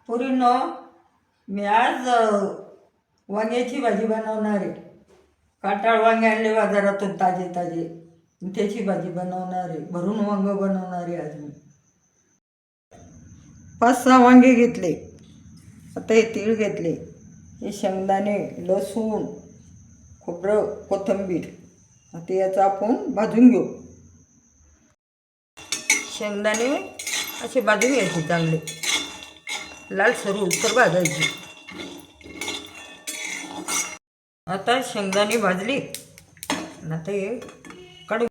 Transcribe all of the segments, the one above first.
पुरीनो मी आज वांग्याची भाजी बनवणार आहे. काटाळ वांगे आणले बाजारातून ताजे ताजे, त्याची भाजी बनवणार आहे. भरून वांग बनवणार आहे आज मी. 5-6 वांगे घेतले. आता हे तीळ घेतले, हे शेंगदाणे, लसूण, खोबरं, कोथिंबीर. आता याचं आपण भाजून घेऊ. शेंगदाणे असे भाजून घ्यायचे, चांगले लालसर होईस्तोवर भाजायचे. आता शेंगदाणे भाजले, आता हे काढून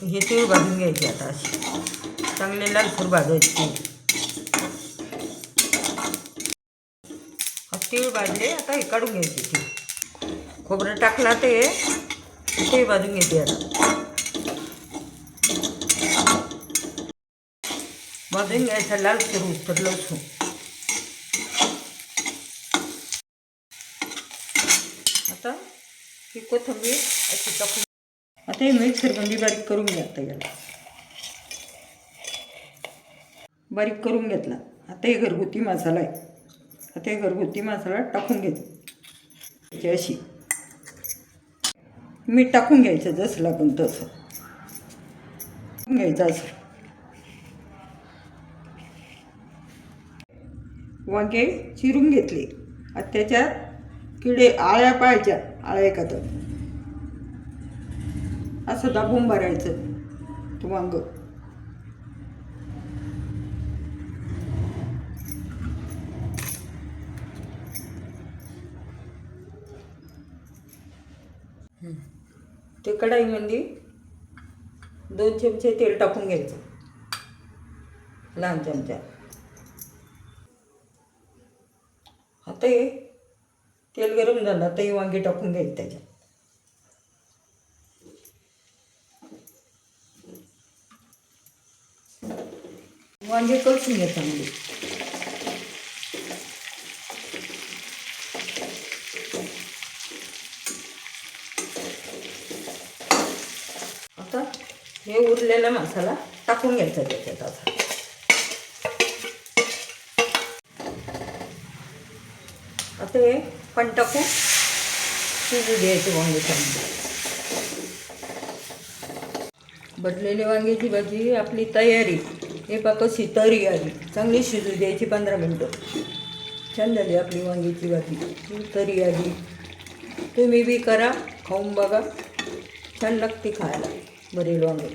हे तीळ भाजून घ्यायचे. आता असे चांगले लालसर भाजायचे. तीळ भाजले, आता हे काढून घ्यायचे. तीळ खोबरं टाकला ते भाजून घ्यायचे. आता भाजून घ्यायचं लालसर होईस्तोवर लसूण. आता ही कोथिंबीर अशी टाकून आता हे मिक्सरमध्ये बारीक करून घ्या. आता याला बारीक करून घेतला. आता हे घरगुती मसाला आहे. आता हे घरगुती मसाला टाकून घेते. अशी मीठ टाकून घ्यायचं, जसं लागून तसं घ्यायचं. असं वांगे चिरून घेतले. आता त्याच्यात किडे आळ्या पाहायच्या, आळ्या का तर असं दाबून भरायचं तो वांग. ते कढाईमध्ये 2 चमचे तेल टाकून घ्यायचं, लहान चमचा. आता हे तेल गरम झालं, आता ही वांगी टाकून घ्यायची त्याच्यात. वांगे कळसून घ्या चांगली. आता हे उरलेला मसाला टाकून घ्यायचा त्याच्यात. आता हे पण टाकून शिजू द्यायचे वांगे चांगले. भरलेली वांग्याची भाजी आपली तयारी. हे पहा कशी तरी आली, चांगली शिजू द्यायची 15 मिनटं. छान झाली आपली वांग्याची भाजी, तरी आली. तुम्ही बी करा, खाऊन बघा, छान लागते खायला भरेल वांगे.